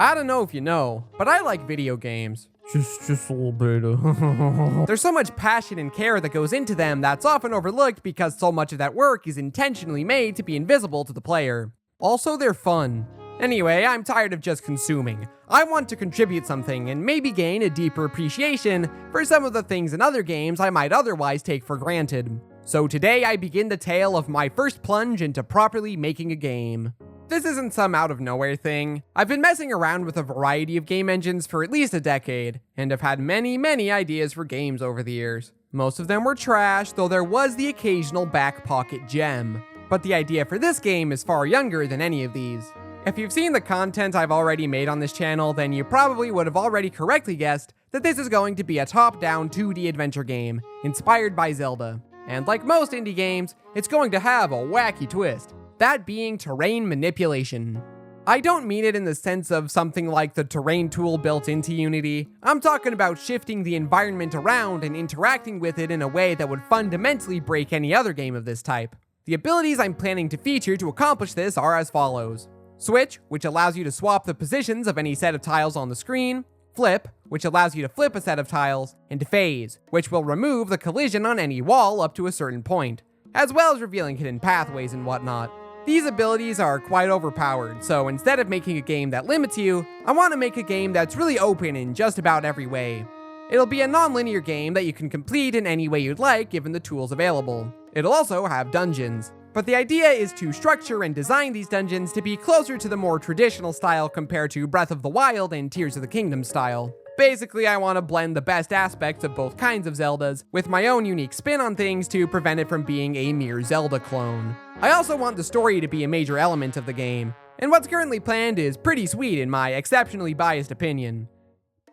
I don't know if you know, but I like video games. Just a little bit. There's so much passion and care that goes into them that's often overlooked because so much of that work is intentionally made to be invisible to the player. Also, they're fun. Anyway, I'm tired of just consuming. I want to contribute something and maybe gain a deeper appreciation for some of the things in other games I might otherwise take for granted. So today I begin the tale of my first plunge into properly making a game. This isn't some out-of-nowhere thing. I've been messing around with a variety of game engines for at least a decade, and have had many ideas for games over the years. Most of them were trash, though there was the occasional back pocket gem. But the idea for this game is far younger than any of these. If you've seen the content I've already made on this channel, then you probably would have already correctly guessed that this is going to be a top-down 2D adventure game, inspired by Zelda. And like most indie games, it's going to have a wacky twist. That being terrain manipulation. I don't mean it in the sense of something like the terrain tool built into Unity. I'm talking about shifting the environment around and interacting with it in a way that would fundamentally break any other game of this type. The abilities I'm planning to feature to accomplish this are as follows. Switch, which allows you to swap the positions of any set of tiles on the screen. Flip, which allows you to flip a set of tiles. And Phase, which will remove the collision on any wall up to a certain point, as well as revealing hidden pathways and whatnot. These abilities are quite overpowered, so instead of making a game that limits you, I want to make a game that's really open in just about every way. It'll be a non-linear game that you can complete in any way you'd like given the tools available. It'll also have dungeons, but the idea is to structure and design these dungeons to be closer to the more traditional style compared to Breath of the Wild and Tears of the Kingdom style. Basically, I want to blend the best aspects of both kinds of Zeldas with my own unique spin on things to prevent it from being a mere Zelda clone. I also want the story to be a major element of the game, and what's currently planned is pretty sweet in my exceptionally biased opinion.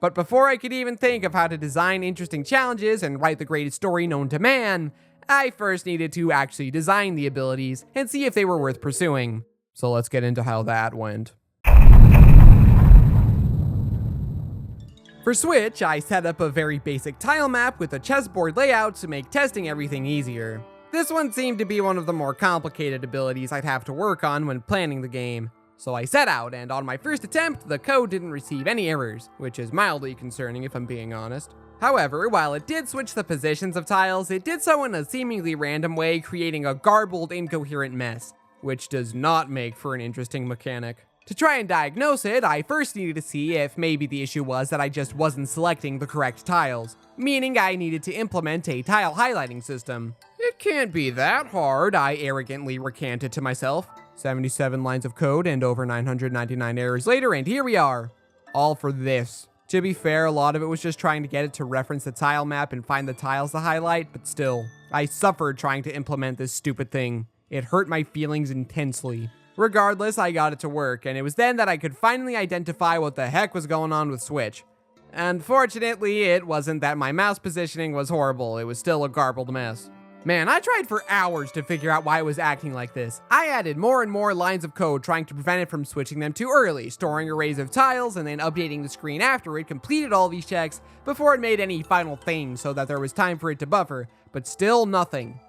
But before I could even think of how to design interesting challenges and write the greatest story known to man, I first needed to actually design the abilities and see if they were worth pursuing. So let's get into how that went. For Switch, I set up a very basic tile map with a chessboard layout to make testing everything easier. This one seemed to be one of the more complicated abilities I'd have to work on when planning the game. So I set out, and on my first attempt, the code didn't receive any errors, which is mildly concerning if I'm being honest. However, while it did switch the positions of tiles, it did so in a seemingly random way, creating a garbled, incoherent mess, which does not make for an interesting mechanic. To try and diagnose it, I first needed to see if maybe the issue was that I just wasn't selecting the correct tiles, meaning I needed to implement a tile highlighting system. It can't be that hard, I arrogantly recanted to myself. 77 lines of code and over 999 errors later, and here we are. All for this. To be fair, a lot of it was just trying to get it to reference the tile map and find the tiles to highlight, but still, I suffered trying to implement this stupid thing. It hurt my feelings intensely. Regardless, I got it to work, and it was then that I could finally identify what the heck was going on with Switch. Unfortunately, it wasn't that my mouse positioning was horrible, it was still a garbled mess. Man, I tried for hours to figure out why it was acting like this. I added more and more lines of code trying to prevent it from switching them too early, storing arrays of tiles, and then updating the screen after it completed all these checks before it made any final thing so that there was time for it to buffer, but still nothing.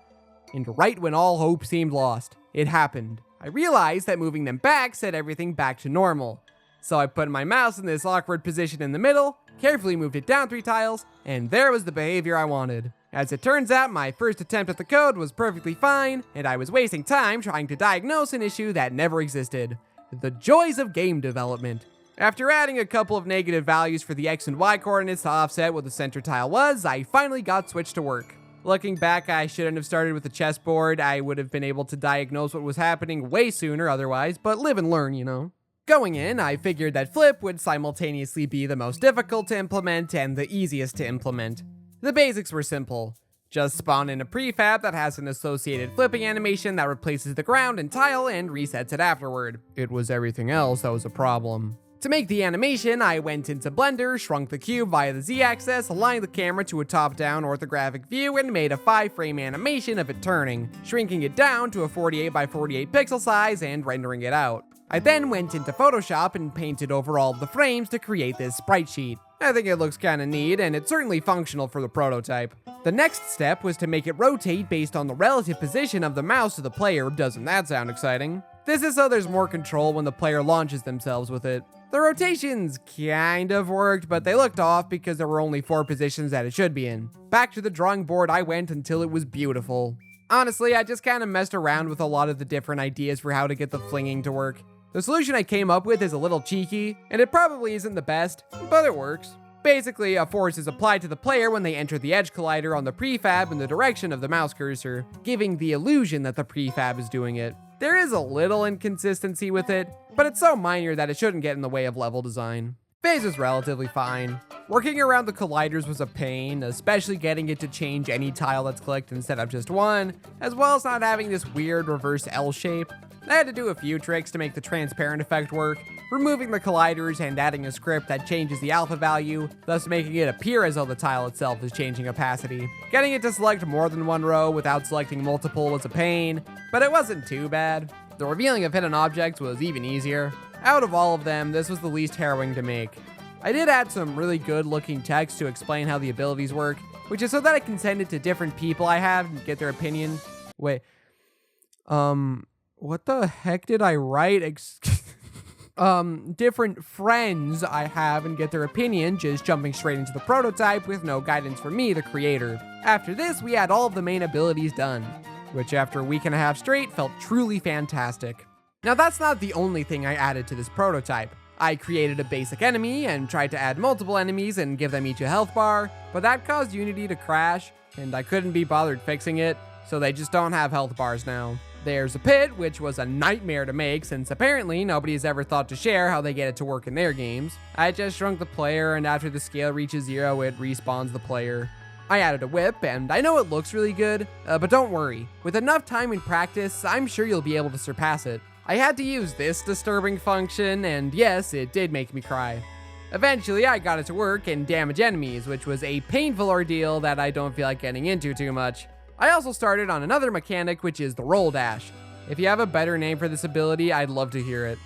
And right when all hope seemed lost, it happened. I realized that moving them back set everything back to normal. So I put my mouse in this awkward position in the middle, carefully moved it down 3 tiles, and there was the behavior I wanted. As it turns out, my first attempt at the code was perfectly fine, and I was wasting time trying to diagnose an issue that never existed. The joys of game development. After adding a couple of negative values for the X and Y coordinates to offset what the center tile was, I finally got Switch to work. Looking back, I shouldn't have started with the chessboard. I would have been able to diagnose what was happening way sooner otherwise, but live and learn, you know. Going in, I figured that Flip would simultaneously be the most difficult to implement and the easiest to implement. The basics were simple. Just spawn in a prefab that has an associated flipping animation that replaces the ground and tile and resets it afterward. It was everything else that was a problem. To make the animation, I went into Blender, shrunk the cube via the Z-axis, aligned the camera to a top-down orthographic view, and made a 5-frame animation of it turning, shrinking it down to a 48 by 48 pixel size and rendering it out. I then went into Photoshop and painted over all of the frames to create this sprite sheet. I think it looks kinda neat, and it's certainly functional for the prototype. The next step was to make it rotate based on the relative position of the mouse to the player. Doesn't that sound exciting? This is so there's more control when the player launches themselves with it. The rotations kind of worked, but they looked off because there were only 4 positions that it should be in. Back to the drawing board I went until it was beautiful. Honestly, I just kind of messed around with a lot of the different ideas for how to get the flinging to work. The solution I came up with is a little cheeky, and it probably isn't the best, but it works. Basically, a force is applied to the player when they enter the edge collider on the prefab in the direction of the mouse cursor, giving the illusion that the prefab is doing it. There is a little inconsistency with it, but it's so minor that it shouldn't get in the way of level design. Phase was relatively fine. Working around the colliders was a pain, especially getting it to change any tile that's clicked instead of just one, as well as not having this weird reverse L shape. I had to do a few tricks to make the transparent effect work, removing the colliders and adding a script that changes the alpha value, thus making it appear as though the tile itself is changing opacity. Getting it to select more than one row without selecting multiple was a pain, but it wasn't too bad. The revealing of hidden objects was even easier. Out of all of them, this was the least harrowing to make. I did add some really good looking text to explain how the abilities work, which is so that I can send it to different people I have and get their opinion. Wait, what the heck did I write? Different friends I have and get their opinion, just jumping straight into the prototype with no guidance from me, the creator. After this, we had all of the main abilities done, which after a week and a half straight felt truly fantastic. Now that's not the only thing I added to this prototype. I created a basic enemy and tried to add multiple enemies and give them each a health bar, but that caused Unity to crash, and I couldn't be bothered fixing it, so they just don't have health bars now. There's a pit, which was a nightmare to make since apparently nobody has ever thought to share how they get it to work in their games. I just shrunk the player, and after the scale reaches 0, it respawns the player. I added a whip, and I know it looks really good, but don't worry. With enough time and practice, I'm sure you'll be able to surpass it. I had to use this disturbing function, and yes, it did make me cry. Eventually, I got it to work and damage enemies, which was a painful ordeal that I don't feel like getting into too much. I also started on another mechanic, which is the roll dash. If you have a better name for this ability, I'd love to hear it.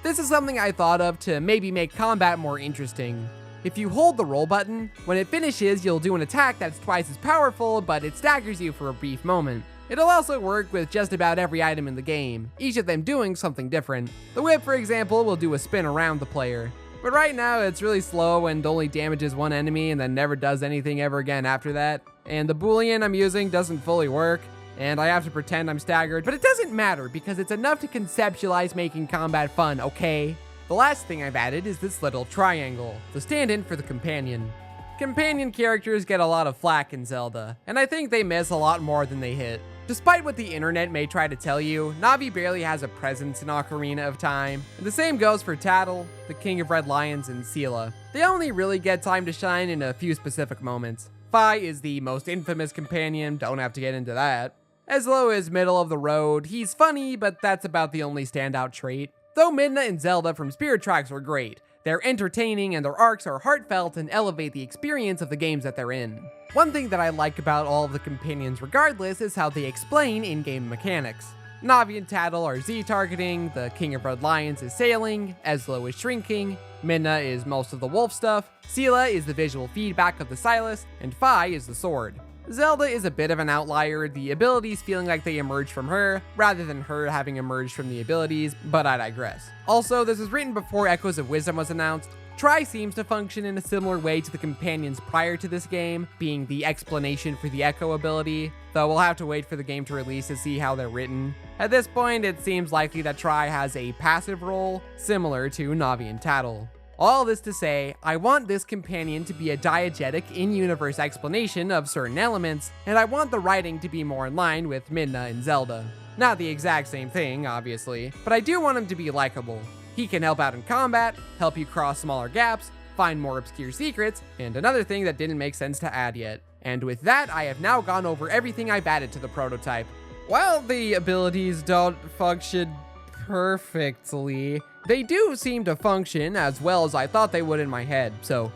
This is something I thought of to maybe make combat more interesting. If you hold the roll button, when it finishes, you'll do an attack that's twice as powerful, but it staggers you for a brief moment. It'll also work with just about every item in the game, each of them doing something different. The whip, for example, will do a spin around the player. But right now, it's really slow and only damages one enemy and then never does anything ever again after that. And the boolean I'm using doesn't fully work, and I have to pretend I'm staggered, but it doesn't matter because it's enough to conceptualize making combat fun, okay? The last thing I've added is this little triangle, the stand-in for the companion. Companion characters get a lot of flack in Zelda, and I think they miss a lot more than they hit. Despite what the internet may try to tell you, Navi barely has a presence in Ocarina of Time, and the same goes for Tattle, the King of Red Lions, and Seela. They only really get time to shine in a few specific moments. Fi is the most infamous companion, don't have to get into that. Ezlo is middle of the road, he's funny, but that's about the only standout trait. Though Midna and Zelda from Spirit Tracks are great, they're entertaining and their arcs are heartfelt and elevate the experience of the games that they're in. One thing that I like about all of the companions regardless is how they explain in-game mechanics. Navi and Tattle are Z-targeting, the King of Red Lions is sailing, Ezlo is shrinking, Midna is most of the wolf stuff, Seela is the visual feedback of the Silas, and Fi is the sword. Zelda is a bit of an outlier, the abilities feeling like they emerged from her, rather than her having emerged from the abilities, but I digress. Also, this was written before Echoes of Wisdom was announced. Tri seems to function in a similar way to the companions prior to this game, being the explanation for the Echo ability, though we'll have to wait for the game to release to see how they're written. At this point, it seems likely that Tri has a passive role, similar to Navi and Tattle. All this to say, I want this companion to be a diegetic in-universe explanation of certain elements, and I want the writing to be more in line with Midna and Zelda. Not the exact same thing, obviously, but I do want him to be likable. He can help out in combat, help you cross smaller gaps, find more obscure secrets, and another thing that didn't make sense to add yet. And with that, I have now gone over everything I've added to the prototype. While the abilities don't function perfectly, they do seem to function as well as I thought they would in my head, so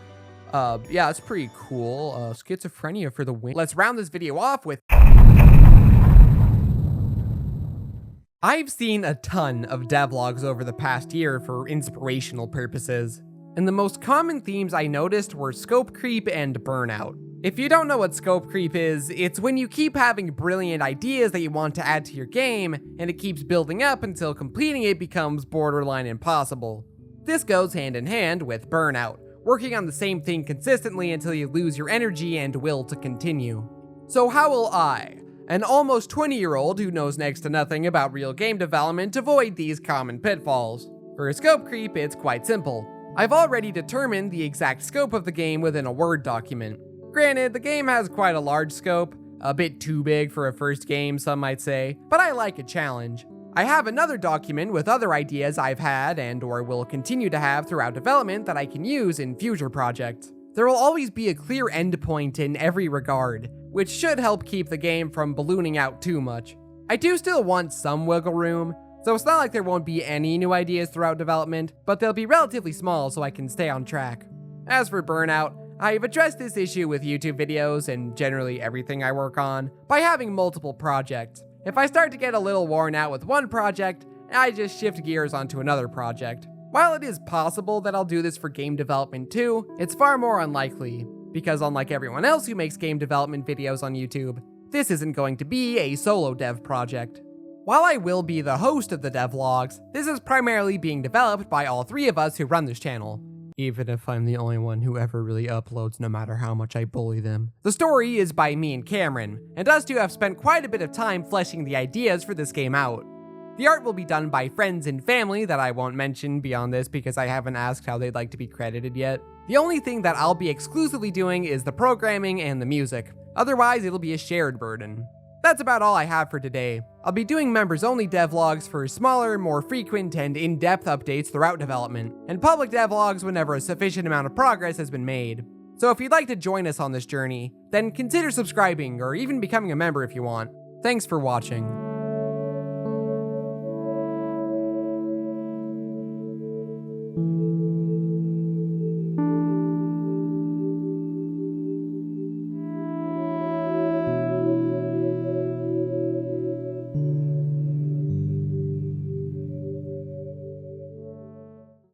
yeah, it's pretty cool. Schizophrenia for the win. Let's round this video off with... I've seen a ton of devlogs over the past year for inspirational purposes, and the most common themes I noticed were scope creep and burnout. If you don't know what scope creep is, it's when you keep having brilliant ideas that you want to add to your game, and it keeps building up until completing it becomes borderline impossible. This goes hand in hand with burnout, working on the same thing consistently until you lose your energy and will to continue. So how will I, an almost 20-year-old who knows next to nothing about real game development, avoid these common pitfalls? For scope creep, it's quite simple. I've already determined the exact scope of the game within a Word document. Granted, the game has quite a large scope, a bit too big for a first game, some might say, but I like a challenge. I have another document with other ideas I've had and or will continue to have throughout development that I can use in future projects. There will always be a clear endpoint in every regard, which should help keep the game from ballooning out too much. I do still want some wiggle room, so it's not like there won't be any new ideas throughout development, but they'll be relatively small so I can stay on track. As for burnout, I've addressed this issue with YouTube videos and generally everything I work on by having multiple projects. If I start to get a little worn out with one project, I just shift gears onto another project. While it is possible that I'll do this for game development too, it's far more unlikely, because unlike everyone else who makes game development videos on YouTube, this isn't going to be a solo dev project. While I will be the host of the devlogs, this is primarily being developed by all three of us who run this channel. Even if I'm the only one who ever really uploads, no matter how much I bully them. The story is by me and Cameron, and us two have spent quite a bit of time fleshing the ideas for this game out. The art will be done by friends and family that I won't mention beyond this because I haven't asked how they'd like to be credited yet. The only thing that I'll be exclusively doing is the programming and the music. Otherwise, it'll be a shared burden. That's about all I have for today. I'll be doing members-only devlogs for smaller, more frequent, and in-depth updates throughout development, and public devlogs whenever a sufficient amount of progress has been made. So if you'd like to join us on this journey, then consider subscribing or even becoming a member if you want. Thanks for watching.